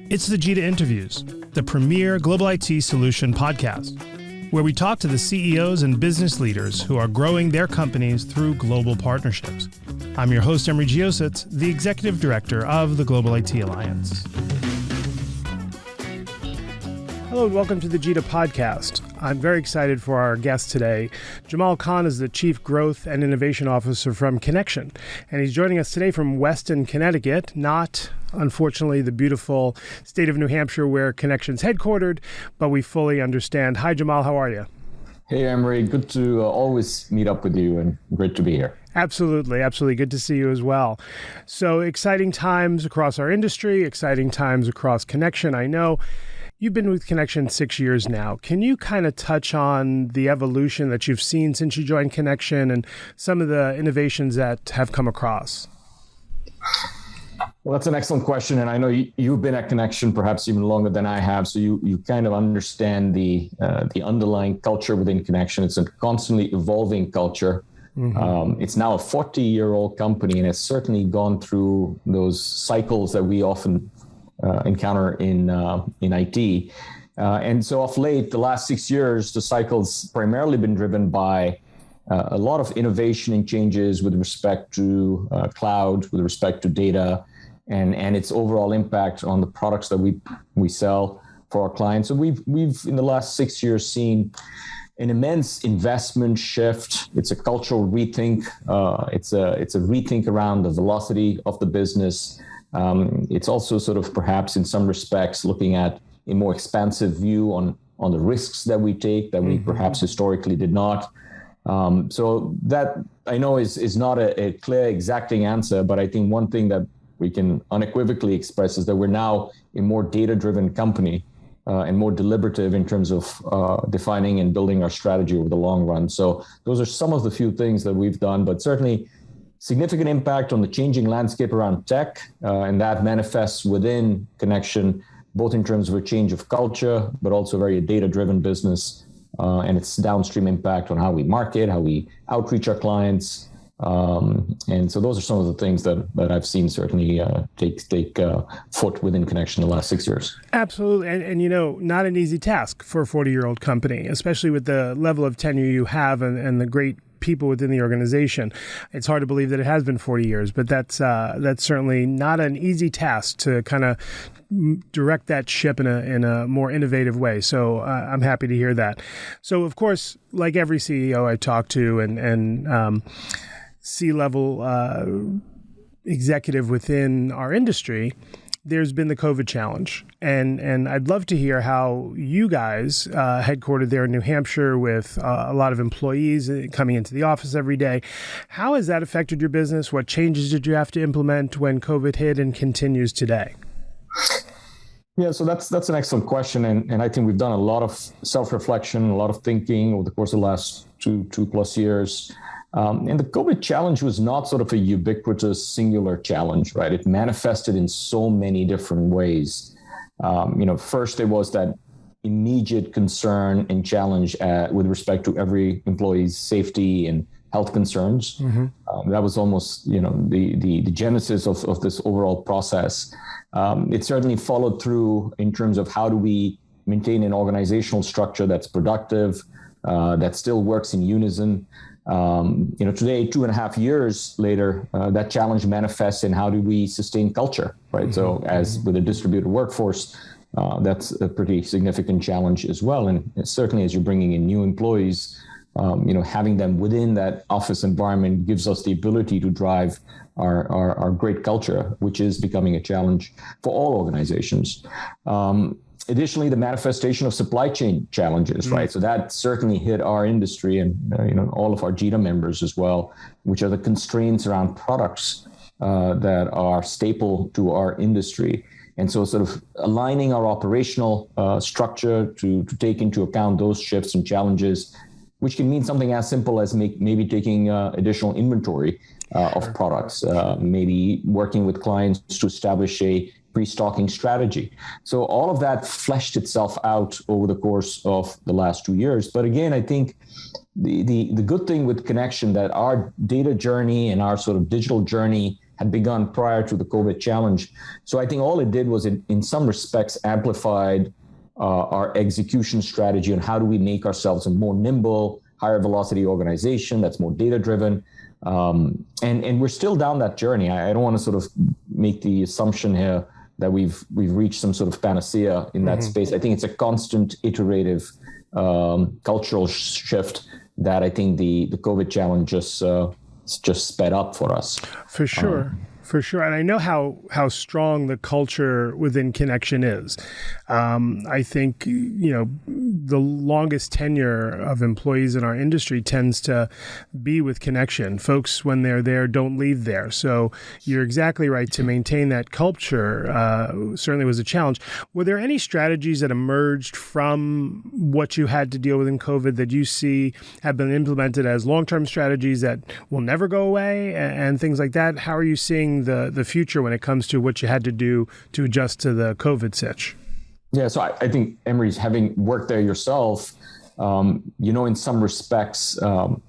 It's the GITA Interviews, the premier global IT solution podcast, where we talk to the CEOs and business leaders who are growing their companies through global partnerships. I'm your host, Emery Geosits, the Executive Director of the Global IT Alliance. Hello and welcome to the GITA podcast. I'm very excited for our guest today. Jamal Khan is the Chief Growth and Innovation Officer from Connection, and he's joining us today from Weston, Connecticut, not, unfortunately, the beautiful state of New Hampshire where Connection's headquartered, but we fully understand. Hi, Jamal. How are you? Hey, Emery. Good to always meet up with you and great to be here. Absolutely. Absolutely. Good to see you as well. So exciting times across our industry, exciting times across Connection. I know you've been with Connection 6 years now. Can you kind of touch on the evolution that you've seen since you joined Connection and some of the innovations that have come across? Well, that's an excellent question. And I know you've been at Connection perhaps even longer than I have. So you kind of understand the underlying culture within Connection. It's a constantly evolving culture. Mm-hmm. It's now a 40-year-old company, and it's certainly gone through those cycles that we often encounter in IT. And so of late, the last 6 years, the cycle's primarily been driven by a lot of innovation and changes with respect to cloud, with respect to data, and its overall impact on the products that we sell for our clients. So we've in the last 6 years seen an immense investment shift. It's a cultural rethink. It's a rethink around the velocity of the business. It's also sort of perhaps in some respects looking at a more expansive view on the risks that we take that we perhaps historically did not. So that I know is not a clear exacting answer, but I think one thing that we can unequivocally express is that we're now a more data-driven company and more deliberative in terms of defining and building our strategy over the long run. So those are some of the few things that we've done, but certainly significant impact on the changing landscape around tech, and that manifests within Connection, both in terms of a change of culture, but also very data-driven business, and its downstream impact on how we market, how we outreach our clients. And so those are some of the things that I've seen certainly take foot within Connection the last 6 years. Absolutely. And you know, not an easy task for a 40-year-old company, especially with the level of tenure you have and the great people within the organization. It's hard to believe that it has been 40 years, but that's certainly not an easy task to kind of direct that ship in a more innovative way. So I'm happy to hear that. So of course, like every CEO I talk to and C-level executive within our industry, there's been the COVID challenge. And I'd love to hear how you guys, headquartered there in New Hampshire with a lot of employees coming into the office every day, how has that affected your business? What changes did you have to implement when COVID hit and continues today? Yeah, so that's an excellent question. And I think we've done a lot of self-reflection, a lot of thinking over the course of the last two plus years. And the COVID challenge was not sort of a ubiquitous singular challenge, right? It manifested in so many different ways. First there was that immediate concern and challenge with respect to every employee's safety and health concerns. Mm-hmm. That was almost, the genesis of this overall process. It certainly followed through in terms of how do we maintain an organizational structure that's productive, that still works in unison. Today, 2.5 years later, that challenge manifests in how do we sustain culture, right? Mm-hmm. So as with a distributed workforce, that's a pretty significant challenge as well. And certainly as you're bringing in new employees, having them within that office environment gives us the ability to drive our great culture, which is becoming a challenge for all organizations. Additionally, the manifestation of supply chain challenges, right? So that certainly hit our industry and all of our GITA members as well, which are the constraints around products that are staple to our industry. And so sort of aligning our operational structure to take into account those shifts and challenges, which can mean something as simple as maybe taking additional inventory of products, maybe working with clients to establish a pre-stocking strategy. So all of that fleshed itself out over the course of the last 2 years. But again, I think the good thing with Connection that our data journey and our sort of digital journey had begun prior to the COVID challenge. So I think all it did was, in some respects, amplified our execution strategy on how do we make ourselves a more nimble, higher velocity organization that's more data driven. And we're still down that journey. I don't want to sort of make the assumption here that we've reached some sort of panacea in that space. I think it's a constant iterative cultural shift that I think the COVID challenge just sped up for us. For sure. For sure. And I know how strong the culture within Connection is. I think, the longest tenure of employees in our industry tends to be with Connection. Folks, when they're there, don't leave there. So you're exactly right. To maintain that culture certainly was a challenge. Were there any strategies that emerged from what you had to deal with in COVID that you see have been implemented as long-term strategies that will never go away and things like that? How are you seeing the future when it comes to what you had to do to adjust to the COVID sitch? Yeah, so I think, Emery, having worked there yourself, in some respects, and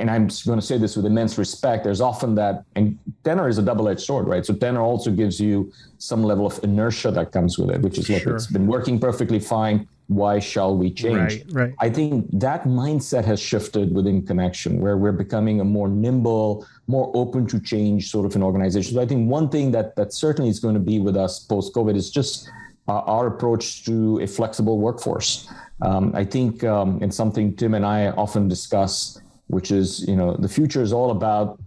I'm going to say this with immense respect, there's often that, and tenor is a double-edged sword, right? So tenor also gives you some level of inertia that comes with it, which is, look, it's been working perfectly fine. Why shall we change? Right. I think that mindset has shifted within Connection, where we're becoming a more nimble, more open to change sort of an organization. So I think one thing that certainly is going to be with us post-COVID is just our approach to a flexible workforce. I think, and something Tim and I often discuss, which is, the future is all about,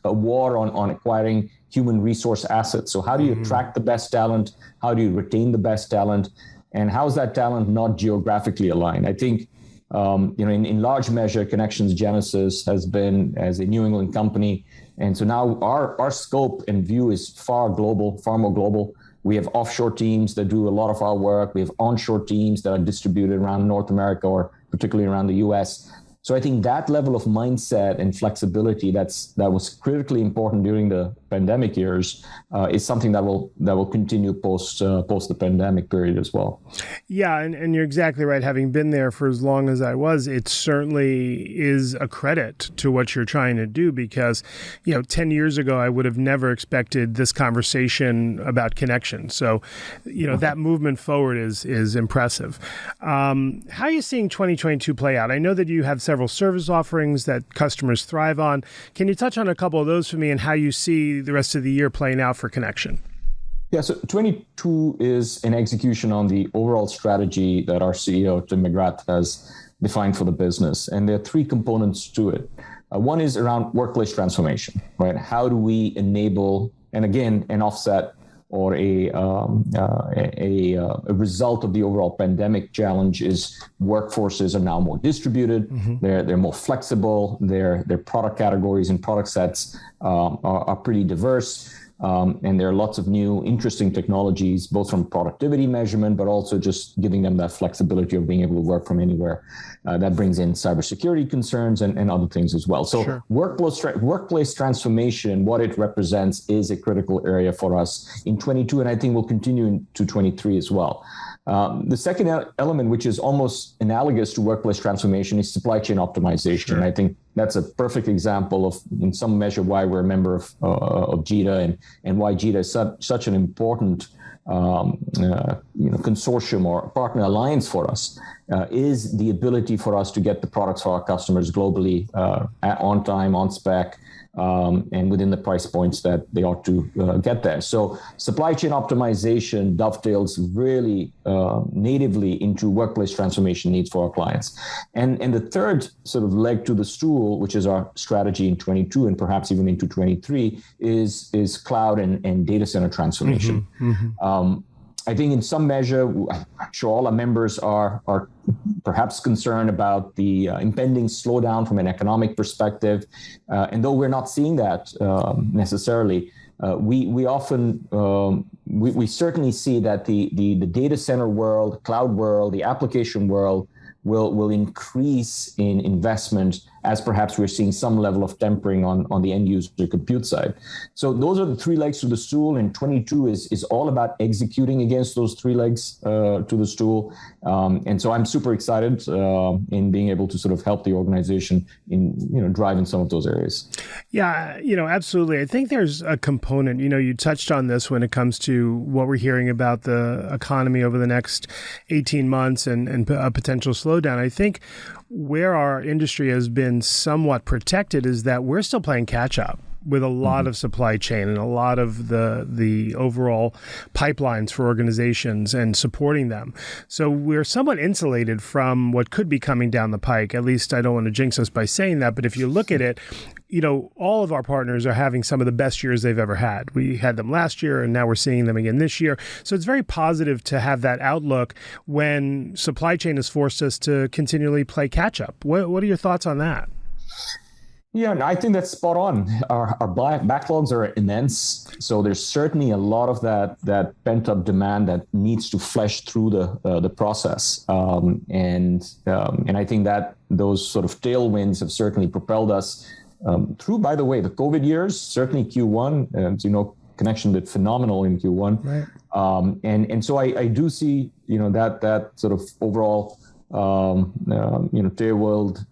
a war on acquiring human resource assets. So how do you attract the best talent? How do you retain the best talent? And how is that talent not geographically aligned? I think, in large measure, Connection's genesis has been as a New England company. And so now our scope and view is far more global. We have offshore teams that do a lot of our work. We have onshore teams that are distributed around North America, or particularly around the US. So I think that level of mindset and flexibility that was critically important during the pandemic years is something that will continue post the pandemic period as well. Yeah, and you're exactly right. Having been there for as long as I was, it certainly is a credit to what you're trying to do, because 10 years ago I would have never expected this conversation about Connection. So that movement forward is impressive. How are you seeing 2022 play out? I know that you have several service offerings that customers thrive on. Can you touch on a couple of those for me and how you see the rest of the year playing out for Connection? Yeah, so 22 is an execution on the overall strategy that our CEO, Tim McGrath, has defined for the business. And there are three components to it. One is around workplace transformation, right? How do we enable, and again, an offset or a result of the overall pandemic challenge is workforces are now more distributed. They're more flexible. Their product categories and product sets are pretty diverse. And there are lots of new interesting technologies, both from productivity measurement, but also just giving them that flexibility of being able to work from anywhere. That brings in cybersecurity concerns and other things as well. So workplace transformation, what it represents, is a critical area for us in 22, and I think will continue into 23 as well. The second element, which is almost analogous to workplace transformation, is supply chain optimization. I think that's a perfect example of, in some measure, why we're a member of GITA and why GITA is such an important consortium or partner alliance for us, is the ability for us to get the products for our customers globally on time, on spec, and within the price points that they ought to get there. So supply chain optimization dovetails really natively into workplace transformation needs for our clients. And the third sort of leg to the stool, which is our strategy in 22 and perhaps even into 23, is cloud and data center transformation. I think in some measure, I'm sure all our members are perhaps concerned about the impending slowdown from an economic perspective. And though we're not seeing that necessarily, we often, we certainly see that the data center world, cloud world, the application world will increase in investment as perhaps we're seeing some level of tempering on the end user compute side. So those are the three legs to the stool, and 22 is all about executing against those three legs to the stool. And so I'm super excited in being able to sort of help the organization in driving some of those areas. Yeah, absolutely. I think there's a component, you touched on this when it comes to what we're hearing about the economy over the next 18 months and a potential slowdown. I think where our industry has been somewhat protected is that we're still playing catch up with a lot of supply chain and a lot of the overall pipelines for organizations and supporting them. So we're somewhat insulated from what could be coming down the pike. At least I don't want to jinx us by saying that, but if you look at it, all of our partners are having some of the best years they've ever had. We had them last year, and now we're seeing them again this year. So it's very positive to have that outlook when supply chain has forced us to continually play catch up. What are your thoughts on that? Yeah, I think that's spot on. Our backlogs are immense, so there's certainly a lot of that pent up demand that needs to flesh through the process, and I think that those sort of tailwinds have certainly propelled us through. By the way, the COVID years, certainly Q1, Connection did phenomenal in Q1, right. And so I do see that sort of overall.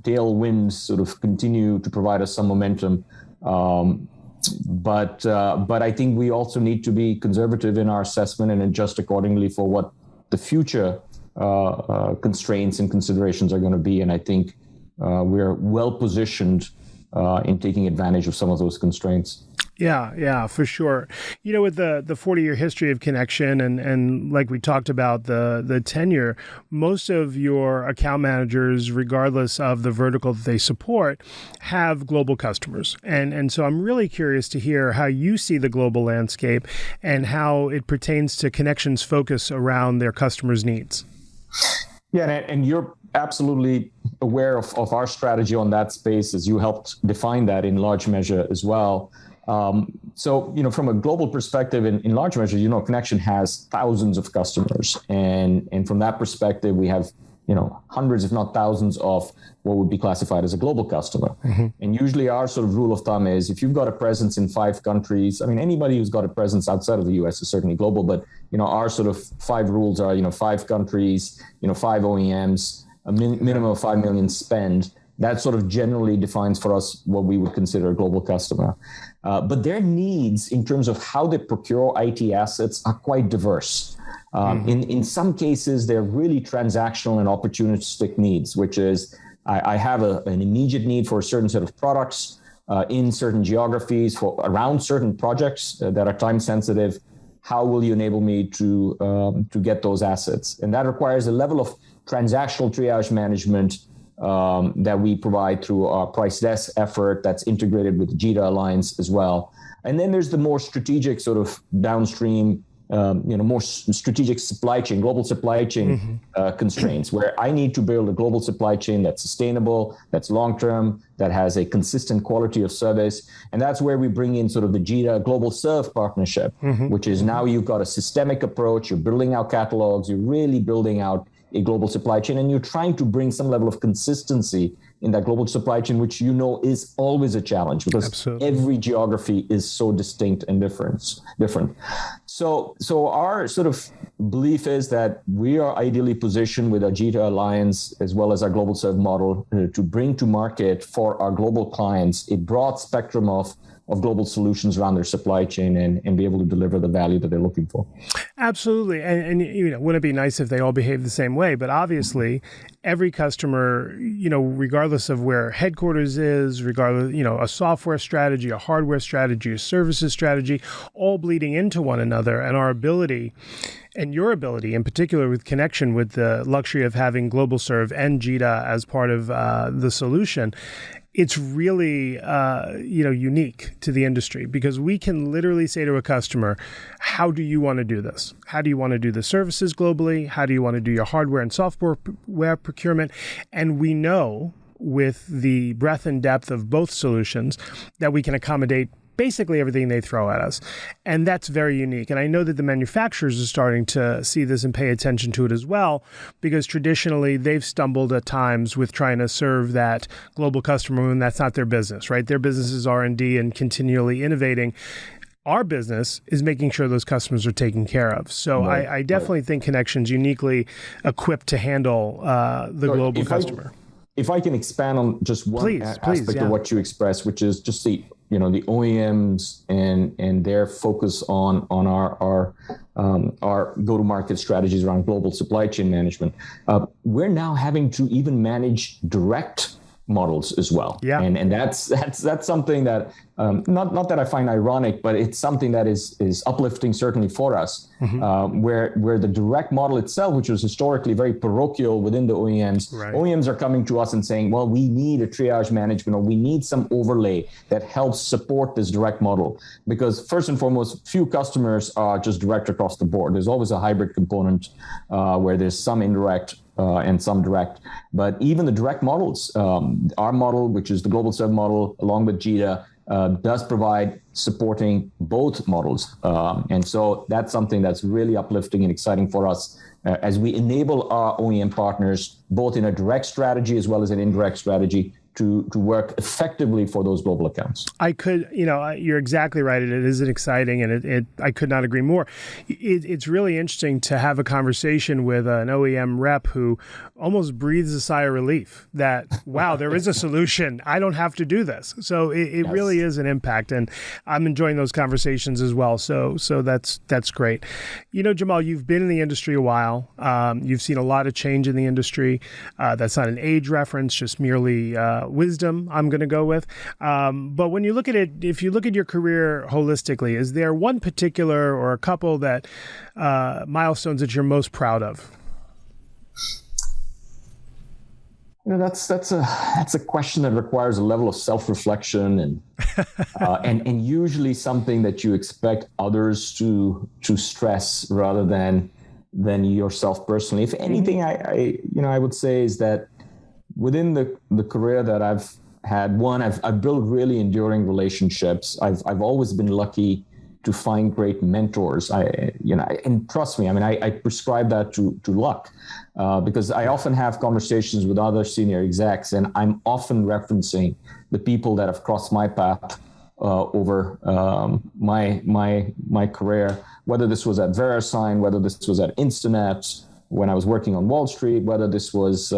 Tailwinds sort of continue to provide us some momentum. But I think we also need to be conservative in our assessment and adjust accordingly for what the future constraints and considerations are going to be. And I think we're well positioned in taking advantage of some of those constraints. Yeah, for sure. With the 40-year history of Connection and like we talked about the tenure, most of your account managers, regardless of the vertical that they support, have global customers. And so I'm really curious to hear how you see the global landscape and how it pertains to Connection's focus around their customers' needs. Yeah, and you're absolutely aware of our strategy on that space, as you helped define that in large measure as well. So, from a global perspective, in large measure, Connection has thousands of customers. And from that perspective, we have, hundreds, if not thousands of what would be classified as a global customer. Mm-hmm. And usually our sort of rule of thumb is if you've got a presence in 5 countries, anybody who's got a presence outside of the US is certainly global, but, our sort of 5 rules are, 5 countries, 5 OEMs, a minimum of 5 million spend. That sort of generally defines for us what we would consider a global customer. But their needs in terms of how they procure IT assets are quite diverse. In some cases, they're really transactional and opportunistic needs, which is I have an immediate need for a certain set of products in certain geographies around certain projects that are time sensitive. How will you enable me to get those assets? And that requires a level of transactional triage management that we provide through our price desk effort that's integrated with the GITA Alliance as well. And then there's the more strategic sort of downstream, more strategic supply chain, global supply chain constraints, where I need to build a global supply chain that's sustainable, that's long-term, that has a consistent quality of service. And that's where we bring in sort of the GITA Global Serve partnership, which is now you've got a systemic approach, you're building out catalogs, you're really building out a global supply chain, and you're trying to bring some level of consistency in that global supply chain, which is always a challenge because Absolutely. Every geography is so distinct and different. So our sort of belief is that we are ideally positioned with our GITA Alliance as well as our global serve model to bring to market for our global clients a broad spectrum of global solutions around their supply chain and be able to deliver the value that they're looking for. Absolutely. And wouldn't it be nice if they all behaved the same way? But obviously, every customer, regardless of where headquarters is, regardless, a software strategy, a hardware strategy, a services strategy, all bleeding into one another. And our ability, and your ability in particular with Connection, with the luxury of having Global Serve and GITA as part of the solution, it's really, unique to the industry because we can literally say to a customer, how do you want to do this? How do you want to do the services globally? How do you want to do your hardware and software procurement? And we know with the breadth and depth of both solutions that we can accommodate basically everything they throw at us. And that's very unique. And I know that the manufacturers are starting to see this and pay attention to it as well, because traditionally they've stumbled at times with trying to serve that global customer when that's not their business, right? Their business is R&D and continually innovating. Our business is making sure those customers are taken care of. So I definitely think Connection's uniquely equipped to handle the global customer. If I can expand on just one aspect of what you expressed, which is just the OEMs and their focus on our go-to-market strategies around global supply chain management. We're now having to even manage direct models as well. Yeah. And that's something that not that I find ironic, but it's something that is uplifting certainly for us, where the direct model itself, which was historically very parochial within the OEMs, OEMs are coming to us and saying, well, we need a triage management, or we need some overlay that helps support this direct model. Because first and foremost, few customers are just direct across the board. There's always a hybrid component where there's some indirect and some direct. But even the direct models, our model, which is the global serve model, along with GITA, does provide supporting both models. And so that's something that's really uplifting and exciting for us as we enable our OEM partners, both in a direct strategy as well as an indirect strategy, to work effectively for those global accounts. You're exactly right. It is exciting, and I could not agree more. It's really interesting to have a conversation with an OEM rep who almost breathes a sigh of relief that, wow, there is a solution. I don't have to do this. So it really is an impact, and I'm enjoying those conversations as well. So that's great. Jamal, you've been in the industry a while. You've seen a lot of change in the industry. That's not an age reference, just merely wisdom, I'm going to go with. But when you look at it, if you look at your career holistically, is there one particular or a couple that milestones that you're most proud of? That's a question that requires a level of self-reflection and usually something that you expect others to stress rather than yourself personally. If anything, I would say is that within the career that I've had, I've built really enduring relationships. I've always been lucky to find great mentors. And trust me, I prescribe that to luck, because I often have conversations with other senior execs, and I'm often referencing the people that have crossed my path over my career, whether this was at VeriSign, whether this was at Instinet, when I was working on Wall Street, whether this was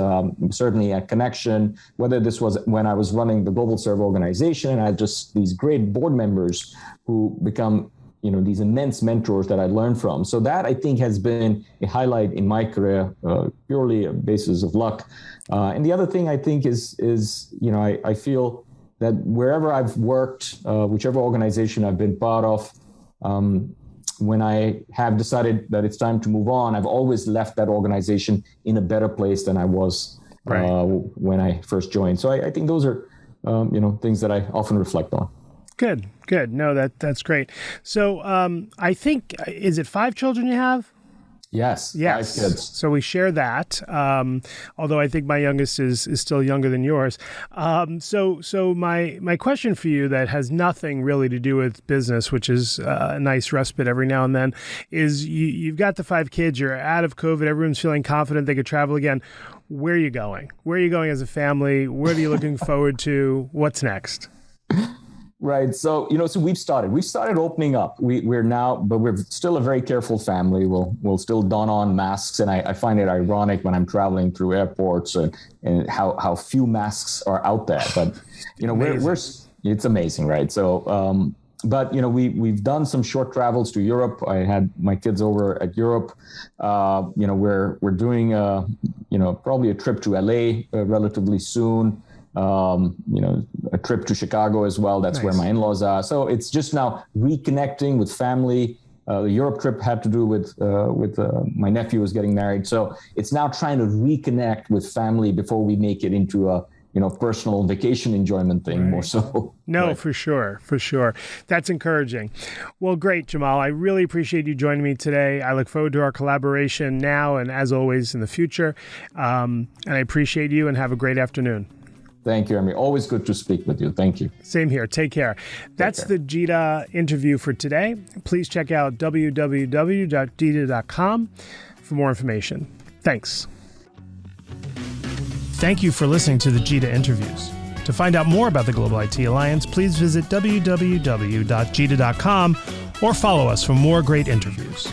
certainly at Connection, whether this was when I was running the Global Serve organization, and I had just these great board members who become, these immense mentors that I learned from. So that, I think, has been a highlight in my career, purely a basis of luck. And the other thing I think is I feel that wherever I've worked, whichever organization I've been part of, when I have decided that it's time to move on, I've always left that organization in a better place than I was when I first joined. So I think those are, things that I often reflect on. Good. No, that's great. So I think, is it 5 children you have? Yes. 5 kids. So we share that. Although I think my youngest is still younger than yours. So my question for you that has nothing really to do with business, which is a nice respite every now and then, is you've got the 5 kids, you're out of COVID, everyone's feeling confident they could travel again. Where are you going? Where are you going as a family? What are you looking forward to? What's next? Right. So, so we've started opening up. We're now, but we're still a very careful family. We'll still don on masks. And I find it ironic when I'm traveling through airports and how few masks are out there. But, it's amazing, right? So, but, we've done some short travels to Europe. I had my kids over at Europe. We're doing, probably a trip to LA relatively soon. A trip to Chicago as well. That's nice. Where my in-laws are. So it's just now reconnecting with family. The Europe trip had to do with my nephew was getting married. So it's now trying to reconnect with family before we make it into a personal vacation enjoyment thing more so. No, right. For sure. That's encouraging. Well, great, Jamal. I really appreciate you joining me today. I look forward to our collaboration now and as always in the future. And I appreciate you and have a great afternoon. Thank you, Emery. Always good to speak with you. Thank you. Same here. Take care. That's the GITA interview for today. Please check out www.gita.com for more information. Thanks. Thank you for listening to the GITA Interviews. To find out more about the Global IT Alliance, please visit www.gita.com or follow us for more great interviews.